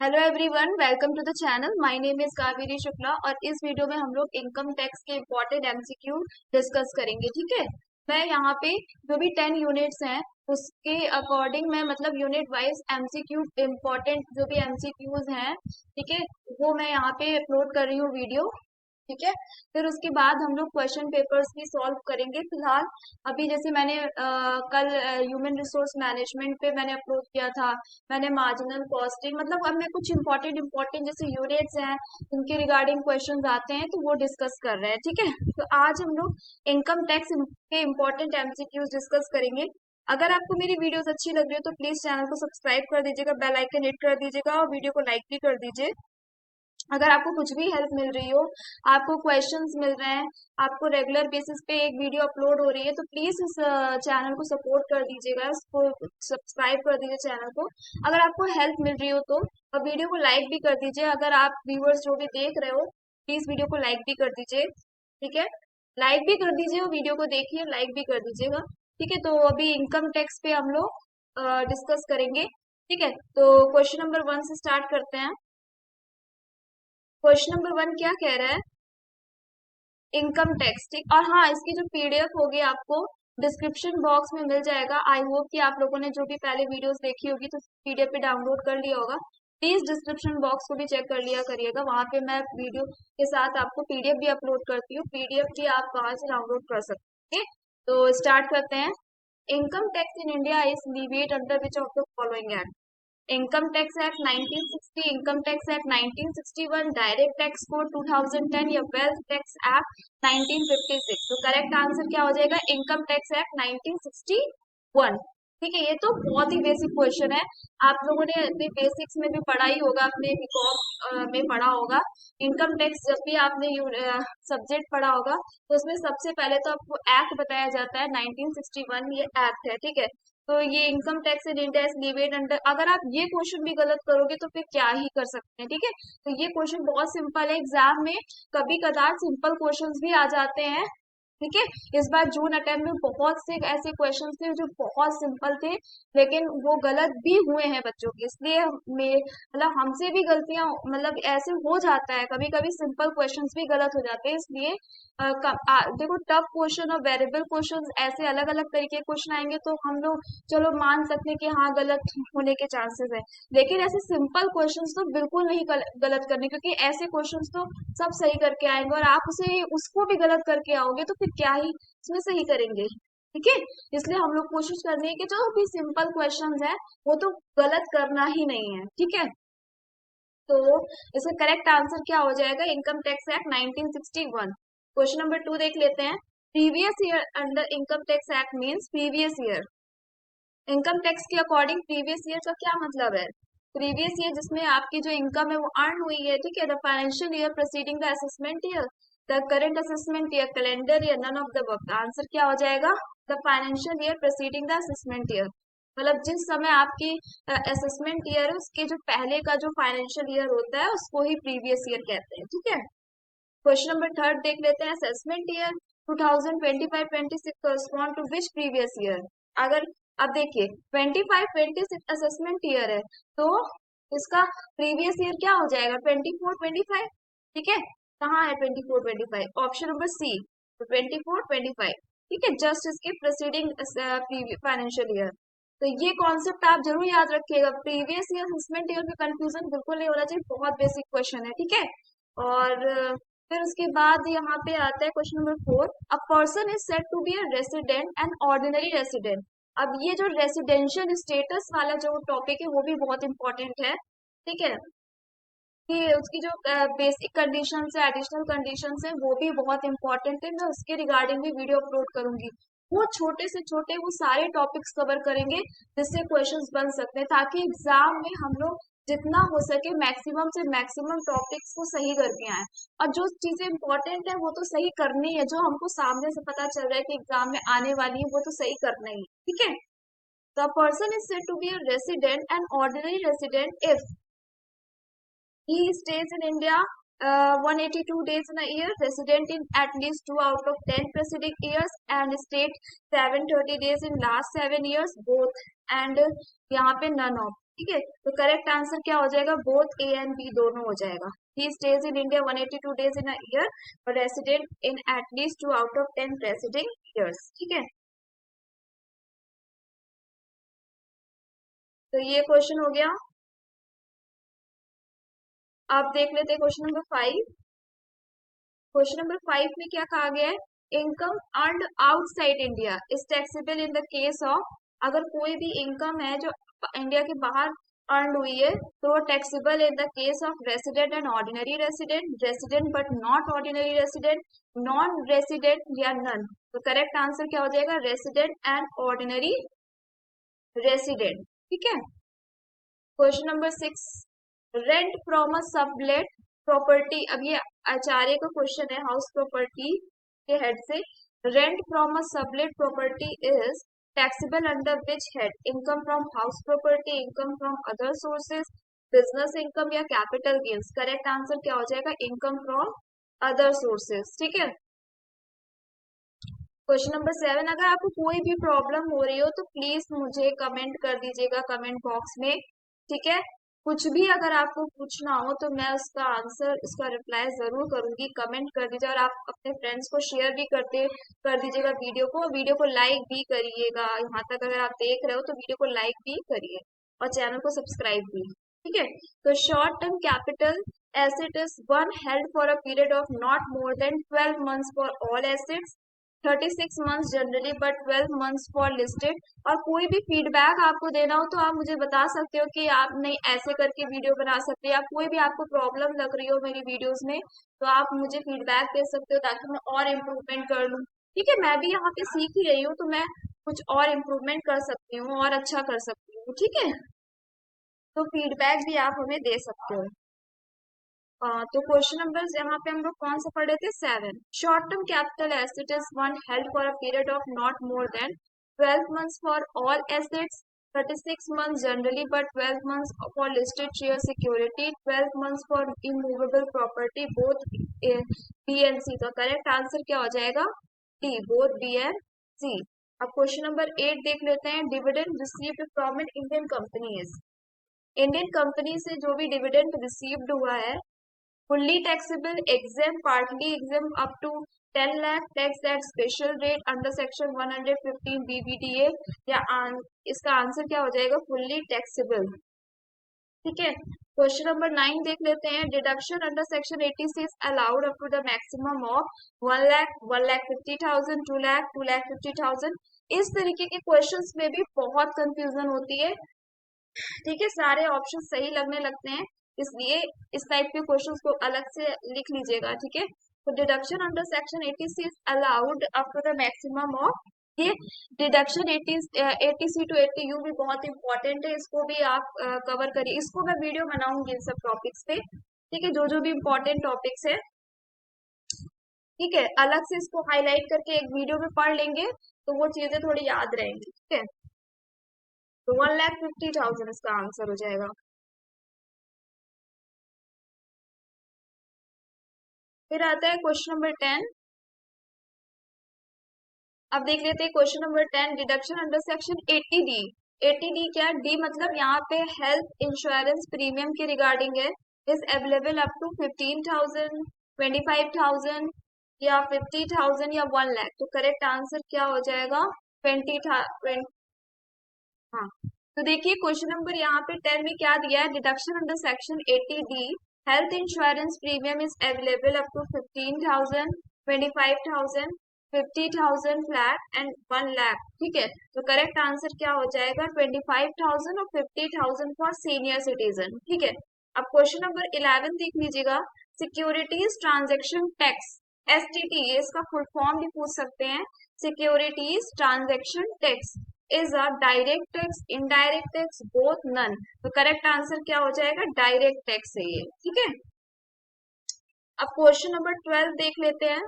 Hello everyone, welcome to the channel. My name is Kaveri Shukla और इस वीडियो में हम लोग इनकम टैक्स के इम्पोर्टेंट एमसीक्यू डिस्कस करेंगे। ठीक है, मैं यहाँ पे जो भी 10 यूनिट्स हैं उसके अकॉर्डिंग मैं मतलब यूनिट वाइज एमसीक्यू इम्पोर्टेंट जो भी एमसीक्यूज हैं, ठीक है, वो मैं यहाँ पे अपलोड कर रही हूँ वीडियो। ठीक है, फिर उसके बाद हम लोग क्वेश्चन पेपर्स भी सॉल्व करेंगे। फिलहाल अभी जैसे मैंने कल ह्यूमन रिसोर्स मैनेजमेंट पे मैंने अपलोड किया था, मैंने मार्जिनल कॉस्टिंग, मतलब अब मैं कुछ इंपॉर्टेंट इंपॉर्टेंट जैसे यूनिट्स हैं उनके रिगार्डिंग क्वेश्चंस आते हैं तो वो डिस्कस कर रहे हैं। ठीक है, तो आज हम लोग इनकम टैक्स के इम्पोर्टेंट एमसीक्यूज डिस्कस करेंगे। अगर आपको मेरी वीडियोस अच्छी लग रही हो तो प्लीज चैनल को सब्सक्राइब कर दीजिएगा, बेल आइकन हिट कर दीजिएगा और वीडियो को लाइक भी कर दीजिए। अगर आपको कुछ भी हेल्प मिल रही हो, आपको क्वेश्चंस मिल रहे हैं, आपको रेगुलर बेसिस पे एक वीडियो अपलोड हो रही है, तो प्लीज इस चैनल को सपोर्ट कर दीजिएगा, इसको सब्सक्राइब कर दीजिए चैनल को। अगर आपको हेल्प मिल रही हो तो और वीडियो को लाइक भी कर दीजिए। अगर आप व्यूअर्स जो भी देख रहे हो प्लीज वीडियो को लाइक भी कर दीजिए। ठीक है, लाइक भी कर दीजिए और वीडियो को देखिए, लाइक भी कर दीजिएगा। ठीक है, तो अभी इनकम टैक्स पे हम लोग डिस्कस करेंगे। ठीक है, तो क्वेश्चन नंबर 1 से स्टार्ट करते हैं। क्वेश्चन नंबर 1 क्या कह रहा है? Income tax. ठीक, और हाँ, इसकी जो पीडीएफ होगी आपको डिस्क्रिप्शन बॉक्स में मिल जाएगा। आई होप कि आप लोगों ने जो भी पहले वीडियोस देखी होगी तो पीडीएफ पे डाउनलोड कर लिया होगा। प्लीज डिस्क्रिप्शन बॉक्स को भी चेक कर लिया करिएगा, वहां पे मैं वीडियो के साथ आपको पीडीएफ भी अपलोड करती हूँ। पीडीएफ भी आप वहां से डाउनलोड कर सकते हैं। तो स्टार्ट करते हैं। Income tax in India is levied under which of the following act? Income tax act 1960, income tax act 1961, direct tax code 2010 या वेल्थ टैक्स एक्ट 1956। तो करेक्ट आंसर क्या हो जाएगा? Income tax act 1961। ठीक है, ये तो बहुत ही बेसिक क्वेश्चन है, आप लोगों ने अपने बेसिक्स में भी पढ़ा ही होगा, अपने बीकॉम में पढ़ा होगा। इनकम टैक्स जब भी आपने सब्जेक्ट पढ़ा होगा तो उसमें सबसे पहले तो आपको एक्ट बताया जाता है 1961, ये एक्ट है। ठीक है, तो ये income tax in India is levied under, अगर आप ये क्वेश्चन भी गलत करोगे तो फिर क्या ही कर सकते हैं। ठीक है, तो ये क्वेश्चन बहुत सिंपल है, एग्जाम में कभी कदार सिंपल क्वेश्चंस भी आ जाते हैं। ठीक है, इस बार जून अटेम्प्ट में बहुत से ऐसे क्वेश्चंस थे जो बहुत सिंपल थे, लेकिन वो गलत भी हुए हैं बच्चों के, इसलिए मतलब हमसे भी गलतियां, मतलब ऐसे हो जाता है, कभी कभी सिंपल क्वेश्चंस भी गलत हो जाते हैं। इसलिए देखो, टफ क्वेश्चन और वेरिएबल क्वेश्चन ऐसे अलग अलग तरीके के क्वेश्चन आएंगे तो हम लोग चलो मान सकते हैं कि हाँ गलत होने के चांसेस है, लेकिन ऐसे सिंपल क्वेश्चंस तो बिल्कुल नहीं गलत करने, क्योंकि ऐसे क्वेश्चंस तो सब सही करके आएंगे और आप उसे उसको भी गलत करके आओगे तो फिर क्या ही उसमें सही करेंगे। ठीक है, इसलिए हम लोग कोशिश करनी है कि जो भी सिंपल क्वेश्चंस है वो तो गलत करना ही नहीं है। ठीक है, तो इसका करेक्ट आंसर क्या हो जाएगा? Income tax act 1961। Question number 2 देख लेते हैं। Previous year under income tax act means previous year. Income tax के अकॉर्डिंग प्रीवियस ईयर का क्या मतलब है? प्रीवियस ईयर जिसमें आपकी जो इनकम है वो अर्न हुई है। ठीक है, the financial year proceeding the assessment year, the current assessment year, calendar year, none of the above. Answer क्या हो जाएगा? The financial year proceeding the assessment year, मतलब जिस समय आपकी असेसमेंट ईयर है उसके जो पहले का जो फाइनेंशियल ईयर होता है उसको ही प्रीवियस ईयर कहते हैं। ठीक है, क्वेश्चन नंबर 3 देख लेते हैं। Assessment year 2025-26 correspond to which previous year? अगर अब देखिए 25-26 असेसमेंट ईयर है तो इसका प्रीवियस ईयर क्या हो जाएगा? 24-25। ठीक है, कहाँ है 24-25? ऑप्शन नंबर सी, तो 24-25। ठीक है, जस्ट इसके प्रोसीडिंग फाइनेंशियल ईयर। तो ये कॉन्सेप्ट आप जरूर याद रखिएगा, प्रीवियस ईयर असेसमेंट ईयर में कंफ्यूजन बिल्कुल नहीं होना चाहिए, बहुत बेसिक क्वेश्चन है। ठीक है, और फिर उसके बाद यहाँ पे आता है question number 4। A person is said to be a resident and ordinary resident. अब ये जो रेसिडेंशियल स्टेटस वाला जो टॉपिक है वो भी बहुत इंपॉर्टेंट है। ठीक है, कि उसकी जो बेसिक कंडीशंस है, एडिशनल कंडीशंस है, वो भी बहुत इंपॉर्टेंट है। मैं उसके रिगार्डिंग भी वीडियो अपलोड करूंगी। वो छोटे से छोटे वो सारे टॉपिक्स कवर करेंगे जिससे क्वेश्चंस बन सकते हैं, ताकि एग्जाम में हम लोग जितना हो सके मैक्सिमम से मैक्सिमम टॉपिक्स को सही करके आए। और जो चीजें इंपॉर्टेंट है वो तो सही करनी है, जो हमको सामने से पता चल रहा है कि एग्जाम में आने वाली है वो तो सही करना ही है। ठीक है, the person is said to be a resident and ordinary resident if he stays in India 182 days in a year, resident in at least 2 out of 10 preceding years, and stayed 730 days in last 7 years, both, and यहाँ पे none of। ठीक है, तो correct answer क्या हो जाएगा, both A and B दोनों हो जाएगा। He stays in India 182 days in a year और रेसिडेंट इन एटलीस्ट 2 आउट ऑफ 10 प्रेसिडेंट ईयर्स। ठीक है, तो ये क्वेश्चन हो गया। आप देख लेते हैं क्वेश्चन नंबर 5। क्वेश्चन नंबर 5 में क्या कहा गया है, income earned outside India is taxable in the case of, अगर कोई भी इनकम है जो इंडिया के बाहर अर्न हुई है तो वो taxable in the case of resident and ordinary resident, resident but not ordinary resident, non resident या नन। तो करेक्ट आंसर क्या हो जाएगा, रेसिडेंट एंड ऑर्डिनरी रेसिडेंट। ठीक है, question number 6, rent from a sublet property. अब ये आचार्य का क्वेश्चन है हाउस प्रॉपर्टी के हेड से। Rent from a sublet property is taxable under which head, income from house property, income from other sources, business income या capital gains. Correct answer क्या हो जाएगा, इनकम फ्रॉम अदर सोर्सेज। ठीक है, question number 7, अगर आपको कोई भी प्रॉब्लम हो रही हो तो प्लीज मुझे कमेंट कर दीजिएगा कमेंट बॉक्स में। ठीक है, कुछ भी अगर आपको पूछना हो तो मैं उसका आंसर, उसका रिप्लाई जरूर करूंगी। कमेंट कर दीजिए और आप अपने फ्रेंड्स को शेयर भी कर दीजिएगा वीडियो को लाइक भी करिएगा। यहाँ तक अगर आप देख रहे हो तो वीडियो को लाइक भी करिए और चैनल को सब्सक्राइब भी। ठीक है, तो short term capital asset is one held for a period of not more than 12 months for all assets, 36 months generally but 12 months for listed. और कोई भी फीडबैक आपको देना हो तो आप मुझे बता सकते हो कि आप नहीं ऐसे करके वीडियो बना सकते हैं, या कोई भी आपको प्रॉब्लम लग रही हो मेरी वीडियोस में तो आप मुझे फीडबैक दे सकते हो ताकि मैं और इम्प्रूवमेंट कर लूँ। ठीक है, मैं भी यहाँ पे सीख ही रही हूँ तो मैं कुछ और इम्प्रूवमेंट कर सकती हूँ और अच्छा कर सकती हूँ। ठीक है, तो फीडबैक भी आप हमें दे सकते हो। तो क्वेश्चन नंबर यहाँ पे हम लोग कौन सा पढ़े थे, 7। Short term capital asset is one held for a period of not more than 12 months for all assets, 36 months generally but 12 months for listed share security, 12 months for immovable property both B and C. तो correct answer क्या हो जाएगा, D, both B and C. अब question number 8 देख लेते हैं, dividend received from an Indian companies. Indian company से जो भी डिविडेंड रिसीव्ड हुआ है, fully taxable, exempt, partly exempt up to 10 lakh, tax at special rate under section 115 BBDA, या इसका आंसर क्या हो जाएगा, fully taxable। ठीक है, क्वेश्चन नंबर 9 देख लेते हैं, deduction under section 86 is allowed up to the maximum of 1 lakh, 1,50,000, 2 lakh, 2,50,000। इस तरीके के क्वेश्चंस में भी बहुत कंफ्यूजन होती है। ठीक है, सारे ऑप्शन सही लगने लगते हैं, इसलिए इस टाइप के क्वेश्चंस को अलग से लिख लीजिएगा। ठीक है, तो deduction under section 86 is allowed up to the maximum of, ये डिडक्शन 80C टू 80U भी बहुत इंपॉर्टेंट है, इसको भी आप कवर करिए। इसको मैं वीडियो बनाऊंगी इन सब टॉपिक्स पे। ठीक है, जो जो भी इम्पोर्टेंट टॉपिक्स है, ठीक है, अलग से इसको हाईलाइट करके एक वीडियो में पढ़ लेंगे तो वो चीजें थोड़ी याद रहेंगी। ठीक है, तो 1,50,000 इसका आंसर हो जाएगा। फिर आता है क्वेश्चन नंबर 10। अब देख लेते हैं question number 10, deduction under section 80D। 80D क्या, डी मतलब यहाँ पे हेल्थ इंश्योरेंस प्रीमियम के रिगार्डिंग है, इज अवेलेबल अप टू 15,000, 25,000 या 50,000 या 1 लाख। तो करेक्ट आंसर क्या हो जाएगा, 20, हाँ। तो देखिए क्वेश्चन नंबर यहाँ पे 10 में क्या दिया है, deduction under section 80D, health insurance premium is available up to 15,000, 25,000, 50,000 flat and 1 lakh. ठीक है, तो करेक्ट आंसर क्या हो जाएगा, 25,000 और 50,000 फॉर सीनियर सिटीजन। ठीक है, अब क्वेश्चन नंबर 11 देख लीजिएगा, सिक्योरिटीज ट्रांजेक्शन टैक्स, STT, इसका फुल फॉर्म भी पूछ सकते हैं, securities transaction tax is a direct tax, indirect tax, both, none. तो करेक्ट आंसर क्या हो जाएगा, डायरेक्ट टैक्स है ये। ठीक है, अब क्वेश्चन नंबर 12 देख लेते हैं।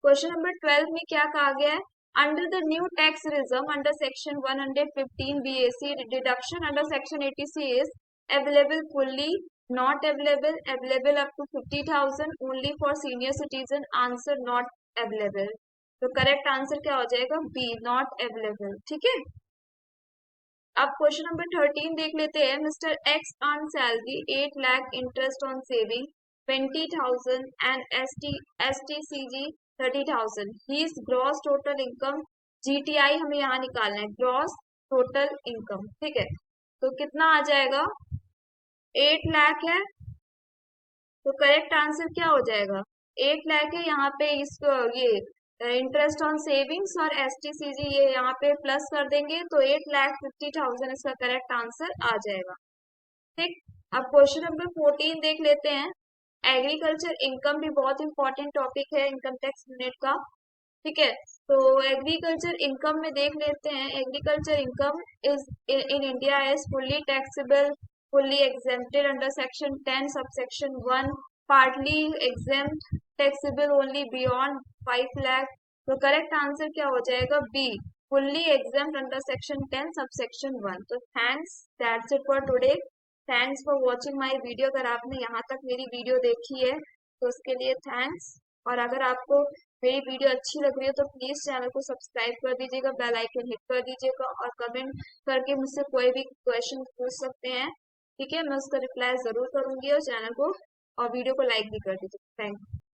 क्वेश्चन नंबर 12 में क्या कहा गया है, under the new tax regime under section 115 BAC, deduction under section 80C is available fully, not available, available up to 50,000, only for senior citizen, answer not available. तो correct answer क्या हो जाएगा, B, not available. ठीक है, अब question number 13 देख लेते हैं। Mister X earn salary 8 lakh, interest on saving 20,000 and STCG 30,000। His gross total income GTI हमें यहाँ निकालना है, ग्रॉस टोटल इनकम। ठीक है, तो कितना आ जाएगा? 8 लाख है, तो करेक्ट आंसर क्या हो जाएगा? 8 लाख है, यहाँ पे इसको ये इंटरेस्ट ऑन सेविंग्स और STCG ये यहाँ पे प्लस कर देंगे तो 8,50,000 इसका करेक्ट आंसर आ जाएगा। ठीक, अब क्वेश्चन नंबर 14 देख लेते हैं। एग्रीकल्चर इनकम भी बहुत इंपॉर्टेंट टॉपिक है इनकम टैक्स यूनिट का। ठीक है, तो एग्रीकल्चर इनकम में देख लेते हैं। Agriculture income is in India is fully taxable, fully exempted under section 10 subsection 1, partly exempt, taxable only beyond 5 lakh। तो करेक्ट आंसर क्या हो जाएगा? B, fully exempt under section 10 subsection 1। तो thanks, that's it for today. Thanks for watching my video. अगर आपने यहाँ तक मेरी वीडियो देखी है तो उसके लिए थैंक्स। और अगर आपको मेरी वीडियो अच्छी लग रही है तो प्लीज चैनल को सब्सक्राइब कर दीजिएगा, बेल आइकन हिट कर दीजिएगा और कमेंट करके मुझसे कोई भी क्वेश्चन पूछ सकते हैं। ठीक है, मैं उसका रिप्लाई जरूर करूंगी। और चैनल को और वीडियो को लाइक भी कर दीजिए। Thank you.